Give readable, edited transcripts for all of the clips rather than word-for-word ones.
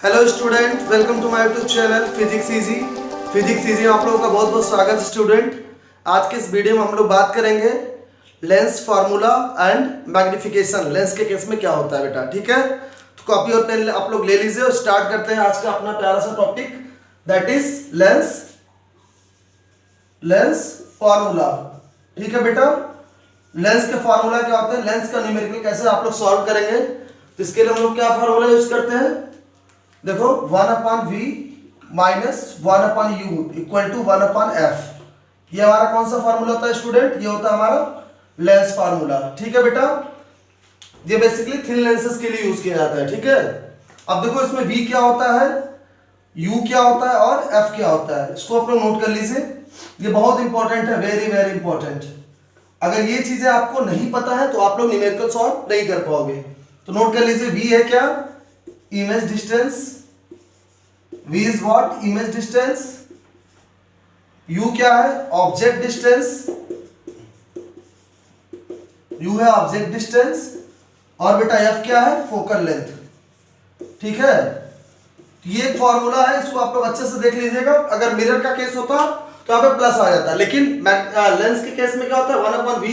Hello student, welcome to my YouTube channel physics easy. Physics easy में आप लोगों का बहुत बहुत स्वागत है स्टूडेंट। आज के इस वीडियो में हम लोग बात करेंगे lens formula and magnification. Lens के केस में क्या होता है बेटा, ठीक है। तो कॉपी और पेन आप लोग ले लीजिए और स्टार्ट करते हैं आज का अपना प्यारा सा topic, that is lens formula. ठीक है बेटा, लेंस के फार्मूला क्या होते हैं, लेंस का न्यूमेरिकल कैसे आप लोग सॉल्व करेंगे। तो इसके लिए हम लोग क्या फार्मूला यूज करते हैं, देखो 1/v minus 1/u equal to 1/f। ये हमारा कौन सा फार्मूला होता है स्टूडेंट, ये होता है हमारा लेंस फार्मूला। ठीक है बेटा, ये बेसिकली थिन लेंसेज के लिए यूज किया जाता है। ठीक है, अब देखो इसमें v क्या होता है, u क्या होता है और f क्या होता है, इसको आप लोग नोट कर लीजिए। ये बहुत इंपॉर्टेंट है, वेरी वेरी इंपॉर्टेंट। अगर ये चीजें आपको नहीं पता है तो आप लोग न्यूमेरिकल सॉल्व नहीं कर पाओगे। तो नोट कर लीजिए, v है क्या, image distance. v is what, image distance. u क्या है, ऑब्जेक्ट डिस्टेंस। u है ऑब्जेक्ट डिस्टेंस। और बेटा f क्या है, फोकल लेंथ। ठीक है, तो ये एक फॉर्मूला है, इसको आप लोग अच्छे से देख लीजिएगा। अगर मिरर का केस होता तो यहाँ पे प्लस आ जाता, लेकिन लेंस के केस में क्या होता है, 1/v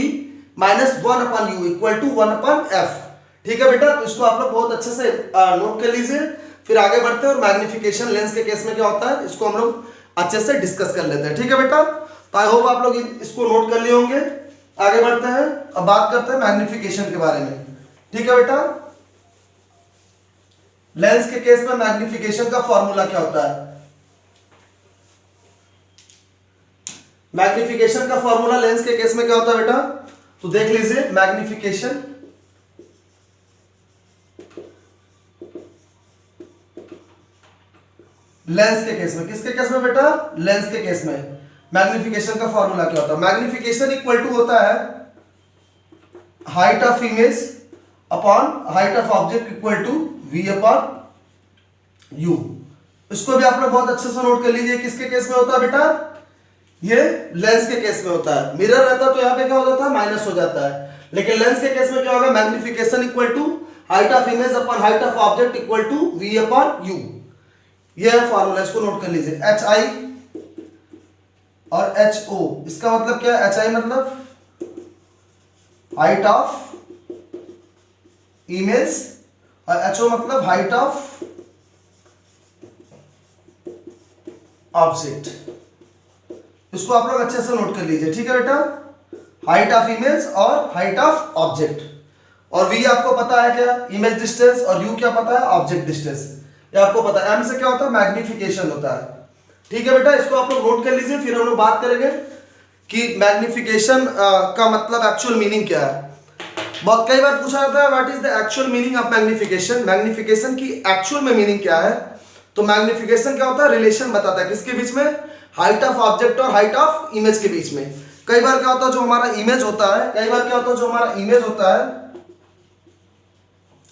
minus 1/u equal to 1/f। ठीक है बेटा, तो इसको आप लोग बहुत अच्छे से नोट कर लीजिए। फिर आगे बढ़ते हैं और मैग्निफिकेशन लेंस के केस में क्या होता है, इसको हम लोग अच्छे से डिस्कस कर लेते हैं। ठीक है बेटा, तो आई होप आप लोग इसको नोट कर लिए होंगे। आगे बढ़ते हैं, अब बात करते हैं मैग्निफिकेशन के बारे में। ठीक है बेटा, लेंस के केस में मैग्निफिकेशन का फॉर्मूला क्या होता है। मैग्निफिकेशन का फॉर्मूला लेंस के केस में क्या होता है बेटा, तो देख लीजिए। मैग्निफिकेशन लेंस के केस में, किसके केस में बेटा, लेंस के केस में मैग्निफिकेशन का फॉर्मूला क्या होता है। मैग्निफिकेशन इक्वल टू होता है height of image upon height of object equal to v upon u। इसको भी आप लोग बहुत अच्छे से नोट कर लीजिए। किसके केस में होता है बेटा, ये लेंस के केस में होता है। मिरर रहता तो यहाँ पे क्या हो जाता है, माइनस हो जाता है, लेकिन लेंस के केस में क्या होगा, magnification equal to height of image upon height of object equal to v upon u। ये है फॉर्मूला, इसको नोट कर लीजिए। hi और ho, इसका मतलब क्या है, hi मतलब हाइट ऑफ इमेज और ho मतलब हाइट ऑफ ऑब्जेक्ट। इसको आप लोग अच्छे से नोट कर लीजिए। ठीक है बेटा, हाइट ऑफ इमेज और हाइट ऑफ ऑब्जेक्ट। और v आपको पता है क्या, इमेज डिस्टेंस, और u क्या पता है, ऑब्जेक्ट डिस्टेंस। ये आपको पता है। m से क्या होता है, मैग्निफिकेशन होता है। ठीक है बेटा, इसको आप लोग नोट कर लीजिए। फिर हम लोग बात करेंगे कि मैग्निफिकेशन का मतलब एक्चुअल मीनिंग क्या है। बहुत कई बार पूछा जाता है, what is the actual meaning of magnification. Magnification की एक्चुअल में मीनिंग क्या है। तो मैग्निफिकेशन क्या होता है, रिलेशन बताता है किसके बीच में, हाइट ऑफ ऑब्जेक्ट और हाइट ऑफ इमेज के बीच में। कई बार क्या होता है, जो हमारा इमेज होता है, कई बार क्या होता है, जो हमारा इमेज होता है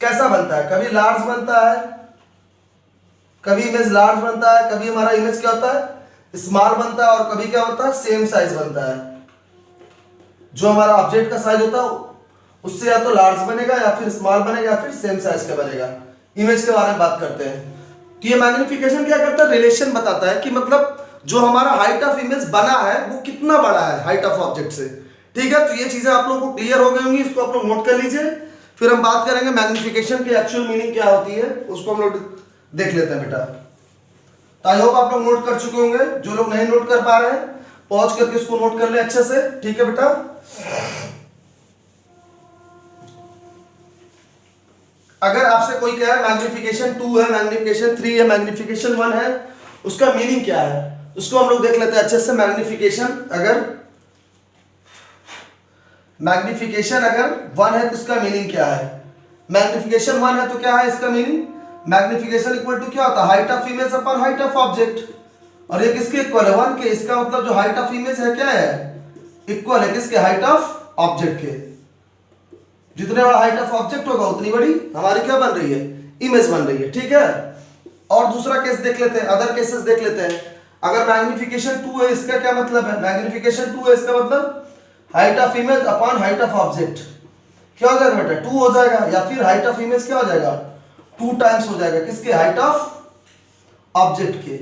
कैसा बनता है, कभी लार्ज बनता है, कभी इमेज लार्ज बनता है, कभी हमारा इमेज क्या होता है, स्मॉल बनता है, और कभी क्या होता है, सेम साइज बनता है। जो हमारा ऑब्जेक्ट का साइज होता है उससे या तो लार्ज बनेगा या फिर स्मॉल बनेगा या फिर सेम साइज का बनेगा। इमेज के बारे में बात करते हैं, तो ये मैग्निफिकेशन क्या करता है, रिलेशन बताता है कि मतलब जो हमारा हाइट ऑफ इमेज बना है वो कितना बड़ा है हाइट ऑफ ऑब्जेक्ट से। ठीक है, तो ये चीजें आप लोगों को क्लियर हो गई होंगी, इसको आप लोग नोट कर लीजिए। फिर हम बात करेंगे मैग्निफिकेशन की एक्चुअल मीनिंग क्या होती है, उसको हम लोग देख लेते हैं बेटा। तो आई होप आप लोग नोट कर चुके होंगे। जो लोग नहीं नोट कर पा रहे हैं पॉज करके इसको नोट कर ले अच्छे से। ठीक है बेटा, अगर आपसे कोई कहे मैग्निफिकेशन 2 है, मैग्निफिकेशन 3 है, मैग्निफिकेशन 1 है, उसका मीनिंग क्या है, उसको हम लोग देख लेते हैं अच्छे से। मैग्निफिकेशन अगर 1 है तो इसका मीनिंग क्या है। मैग्निफिकेशन 1 है तो क्या है इसका मीनिंग, मैग्निफिकेशन इक्वल टू क्या होता है, height of image upon height of object. और ये किसके इक्वल है, 1 के। इसका मतलब जो हाइट ऑफ इमेज है क्या है, इक्वल है किसके, हाइट ऑफ ऑब्जेक्ट के। जितने बड़ा हाइट ऑफ ऑब्जेक्ट होगा उतनी बड़ी हमारी क्या बन रही है, इमेज बन रही है। ठीक है, और दूसरा केस देख लेते हैं, अदर केसेस देख लेते हैं। अगर मैग्निफिकेशन 2 है, इसका क्या मतलब है, मैग्निफिकेशन 2 है इसका मतलब height of image upon height of object. क्या हो जाएगा बेटा, 2 हो जाएगा, या फिर हाइट ऑफ इमेज क्या हो जाएगा, 2 टाइम्स हो जाएगा किसके, हाइट ऑफ ऑब्जेक्ट के।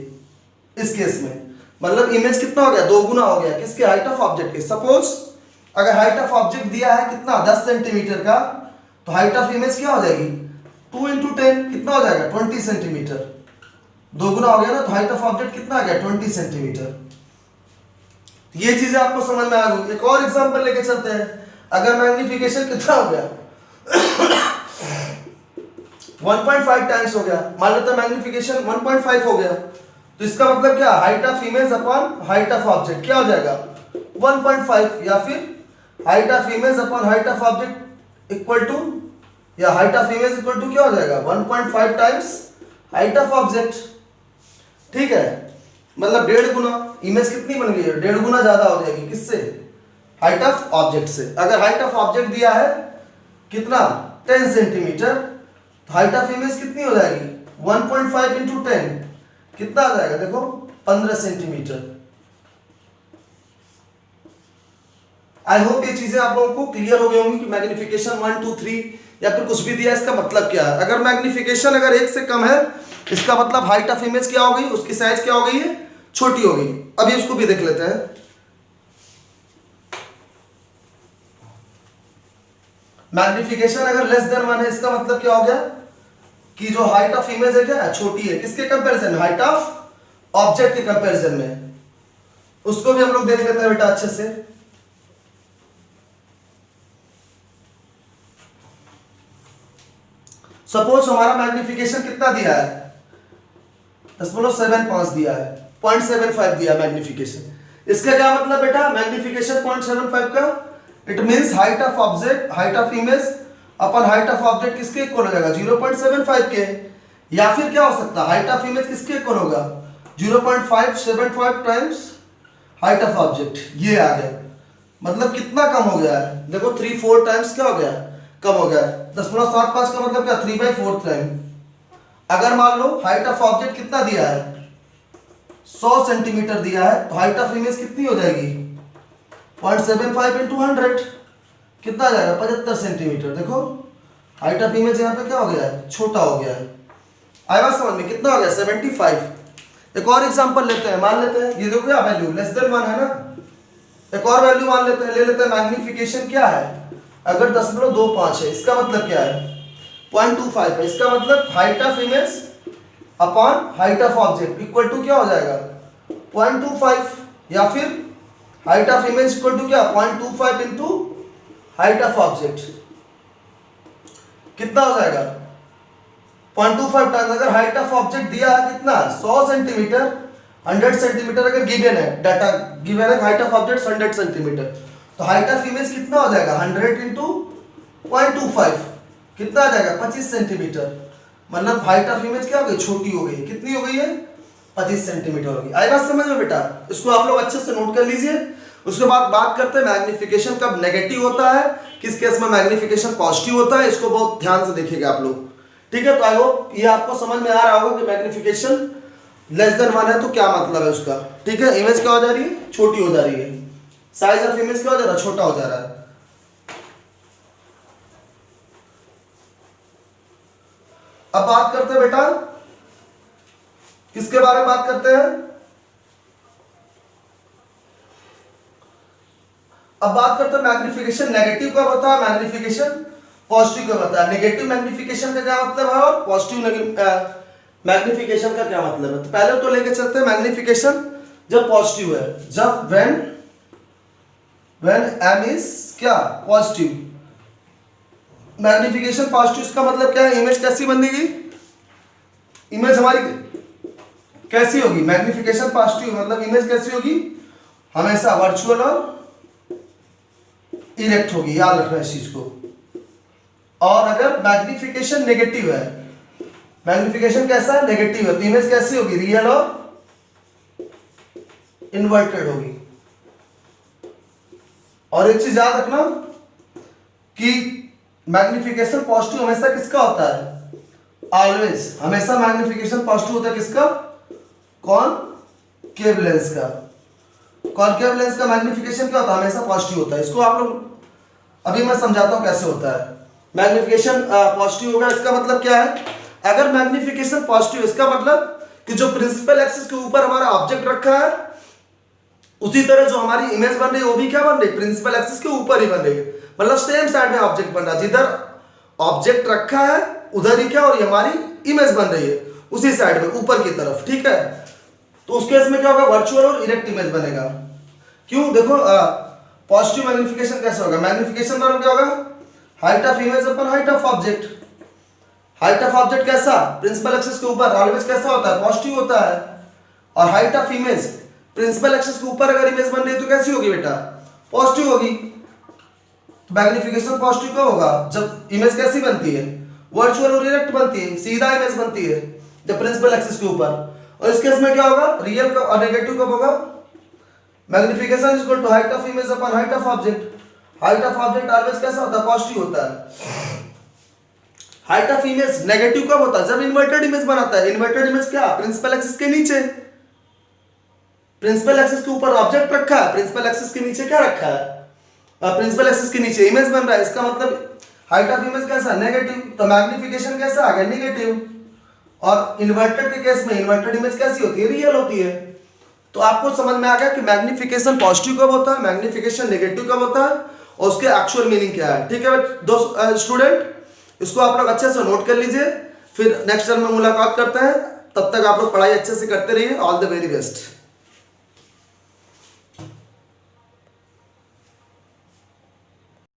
इस केस में मतलब इमेज कितना हो गया, 2 गुना हो गया किसके, हाइट ऑफ ऑब्जेक्ट के। सपोज अगर हाइट ऑफ ऑब्जेक्ट दिया है कितना 10 सेंटीमीटर का, तो हाइट ऑफ इमेज क्या हो जाएगी 2 × 10 कितना हो जाएगा 20 सेंटीमीटर। 2 गुना हो गया ना, तो हाइट ऑफ ऑब्जेक्ट कितना आ गया 20 सेंटीमीटर। ये चीजें आपको समझ में आ गई। एक और एग्जांपल लेके चलते हैं। अगर मैग्निफिकेशन कितना हो गया 1.5 टाइम्स हो गया, मान लेते हैं मैग्निफिकेशन 1.5 हो गया, तो इसका मतलब क्या, height of image upon height of object क्या हो जाएगा 1.5, या फिर height of image upon height of object equal to, या height of image equal to क्या हो जाएगा 1.5 टाइम्स हाइट ऑफ ऑब्जेक्ट। ठीक है, मतलब 1.5 गुना इमेज कितनी बन गई है, 1.5 गुना ज्यादा हो जाएगी किससे, हाइट ऑफ ऑब्जेक्ट से। अगर हाइट ऑफ ऑब्जेक्ट दिया है कितना 10 सेंटीमीटर, तो हाइट ऑफ इमेज कितनी हो जाएगी 1.5 × 10 कितना आ जाएगा देखो 15 सेंटीमीटर। आई होप ये चीजें आप लोगों को क्लियर हो गई होंगी कि मैग्निफिकेशन 1, 2, 3 या फिर कुछ भी दिया इसका मतलब क्या है। अगर मैग्निफिकेशन अगर 1 से कम है, इसका मतलब हाइट ऑफ इमेज क्या हो गई, उसकी साइज क्या हो गई है, छोटी हो गई। अभी इसको भी देख लेते हैं। मैग्निफिकेशन अगर लेस देन 1 है, इसका मतलब क्या हो गया कि जो हाइट ऑफ इमेज है क्या है, छोटी है किसके कंपैरिजन में, हाइट ऑफ ऑब्जेक्ट के कंपैरिजन में। उसको भी हम लोग देख लेते हैं बेटा अच्छे से। सपोज हमारा मैग्निफिकेशन कितना दिया है 0.75 दिया है, 0.75 दिया मैग्निफिकेशन। इसका क्या मतलब बेटा, मैग्निफिकेशन 0.75 का, it means height of object, height of image upon height of object किसके इक्वल हो जाएगा 0.75 के। या फिर क्या हो सकता है, हाइट ऑफ इमेज किसके इक्वल होगा 0.575 टाइम्स हाइट ऑफ ऑब्जेक्ट। ये आ गया, मतलब कितना कम हो गया है देखो 3-4 टाइम्स क्या हो गया, कम हो गया। 10.75 का मतलब क्या 3/4 टाइम। अगर मान लो हाइट ऑफ ऑब्जेक्ट कितना दिया है 100 सेंटीमीटर दिया है, तो हाइट ऑफ इमेज कितनी हो जाएगी 0.75 × 100 कितना आ जाएगा 75 सेंटीमीटर। देखो हाइट ऑफ इमेज यहाँ पे क्या हो गया है, छोटा हो गया है। आया समझ में, कितना हो गया 75। एक और एग्जांपल लेते हैं, मान लेते हैं ये देखो क्या वैल्यू लेस देन 1 है ना, एक और वैल्यू मान लेते हैं, ले लेते हैं मैग्निफिकेशन क्या है, अगर 10.25 है, इसका मतलब क्या है 0.25 है, इसका मतलब height of image upon height of object equal to क्या हो जाएगा 0.25, या फिर height of image equal to क्या 0.25 × हाइट ऑफ ऑब्जेक्ट कितना हो जाएगा 0.25 टाइम्स। अगर हाइट ऑफ ऑब्जेक्ट दिया है कितना 100 सेंटीमीटर, 100 सेंटीमीटर अगर गिवन है, डाटा गिवन है हाइट ऑफ ऑब्जेक्ट 100 सेंटीमीटर, तो हाइट ऑफ इमेज कितना हो जाएगा 100 × 0.25 कितना आ जाएगा 25 सेंटीमीटर। मतलब हाइट ऑफ इमेज क्या हो गई, छोटी हो गई, कितनी हो गई है 25 सेंटीमीटर हो गई। आई बात समझ में बेटा, इसको आप लोग अच्छे से नोट कर लीजिए। उसके बाद बात करते हैं मैग्निफिकेशन कब नेगेटिव होता है, किस केस में मैग्निफिकेशन पॉजिटिव होता है, इसको बहुत ध्यान से देखिएगा आप लोग। ठीक है, तो आई होप ये आपको समझ में आ रहा होगा कि मैग्निफिकेशन लेस देन 1 है तो क्या मतलब है उसका। ठीक है, इमेज क्या हो जा रही है, छोटी हो जा रही है, साइज ऑफ इमेज क्या हो जा रहा है, छोटा हो जा रहा है। अब बात करते हैं बेटा किसके बारे में बात करते हैं, अब बात करते हैं मैग्निफिकेशन नेगेटिव कब होता है, मैग्निफिकेशन पॉजिटिव कब होता है। नेगेटिव मैग्निफिकेशन का क्या मतलब है और पॉजिटिव मैग्निफिकेशन का क्या मतलब है। तो पहले तो लेके चलते हैं मैग्निफिकेशन जब पॉजिटिव है, जब व्हेन m इज क्या पॉजिटिव। मैग्निफिकेशन पॉजिटिव इसका मतलब क्या है, इमेज कैसी बनेगी, इमेज हमारी कैसी होगी, मैग्निफिकेशन पॉजिटिव मतलब इमेज कैसी होगी, हमेशा वर्चुअल और इरेक्ट होगी, याद रखना इस चीज को। और अगर मैग्निफिकेशन नेगेटिव है, मैग्निफिकेशन कैसा है नेगेटिव है, तो इमेज कैसी होगी, रियल और इन्वर्टेड होगी। और एक चीज याद रखना कि मैग्निफिकेशन पॉजिटिव हमेशा किसका होता है, ऑलवेज हमेशा मैग्निफिकेशन पॉजिटिव होता है किसका, कॉनकेव लेंस का। कॉनकेव लेंस का मैग्निफिकेशन क्या होता है, हमेशा पॉजिटिव होता है। इसको आप लोग अभी मैं समझाता हूं कैसे होता है। मैग्निफिकेशन पॉजिटिव होगा, इसका मतलब क्या है, अगर मैग्निफिकेशन पॉजिटिव इसका मतलब कि जो प्रिंसिपल एक्सिस के ऊपर हमारा ऑब्जेक्ट रखा है, उसी तरह जो हमारी इमेज बन रही है वो भी क्या बन रही है, प्रिंसिपल एक्सिस के ऊपर ही बन रही है। मतलब सेम साइड में ऑब्जेक्ट बन रहा है, जिधर ऑब्जेक्ट रखा है उधर ही क्या हो रही है, हमारी इमेज बन रही है उसी साइड में ऊपर की तरफ, ठीक है। तो उस केस में क्या होगा, वर्चुअल और इरेक्ट इमेज बनेगा। क्यों, देखो पॉजिटिव मैग्निफिकेशन कैसे होगा, मैग्निफिकेशन मतलब क्या होगा, height of image upon height of object. Height of object कैसा, प्रिंसिपल एक्सिस के ऊपर ऑलवेज कैसा होता है, पॉजिटिव होता है। और height of image principal axis के ऊपर अगर इमेज बन रही है तो कैसी होगी बेटा, पॉजिटिव होगी। तो मैग्निफिकेशन पॉजिटिव कब होगा, जब इमेज कैसी बनती है, वर्चुअल और इरेक्ट बनती है, सीधा इमेज बनती है जब प्रिंसिपल एक्सिस के ऊपर। और इस केस में क्या होगा, रियल का और नेगेटिव कब होगा, magnification is equal to height of image upon height of object. Height of object always कैसा होता है, पॉजिटिव होता है। हाइट ऑफ इमेज नेगेटिव कब होता है, जब इन्वर्टेड इमेज बनाता है। इन्वर्टेड इमेज क्या, प्रिंसिपल एक्सिस के नीचे, प्रिंसिपल एक्सिस के ऊपर ऑब्जेक्ट रखा है, प्रिंसिपल एक्सिस के नीचे क्या रखा है, प्रिंसिपल एक्सिस के नीचे इमेज बन रहा है। इसका मतलब हाइट ऑफ इमेज कैसा, नेगेटिव। तो मैग्निफिकेशन कैसा आ गया, नेगेटिव। और इन्वर्टेड के केस में इन्वर्टेड इमेज कैसी होती है, रियल होती है। तो आपको समझ में आ गया कि मैग्निफिकेशन पॉजिटिव कब होता है, मैग्निफिकेशन नेगेटिव कब होता है, और उसके एक्चुअल मीनिंग क्या है। ठीक है दो स्टूडेंट, इसको आप लोग अच्छे से नोट कर लीजिए, फिर नेक्स्ट टर्म में मुलाकात करते हैं। तब तक आप लोग पढ़ाई अच्छे से करते रहिए। All the very best.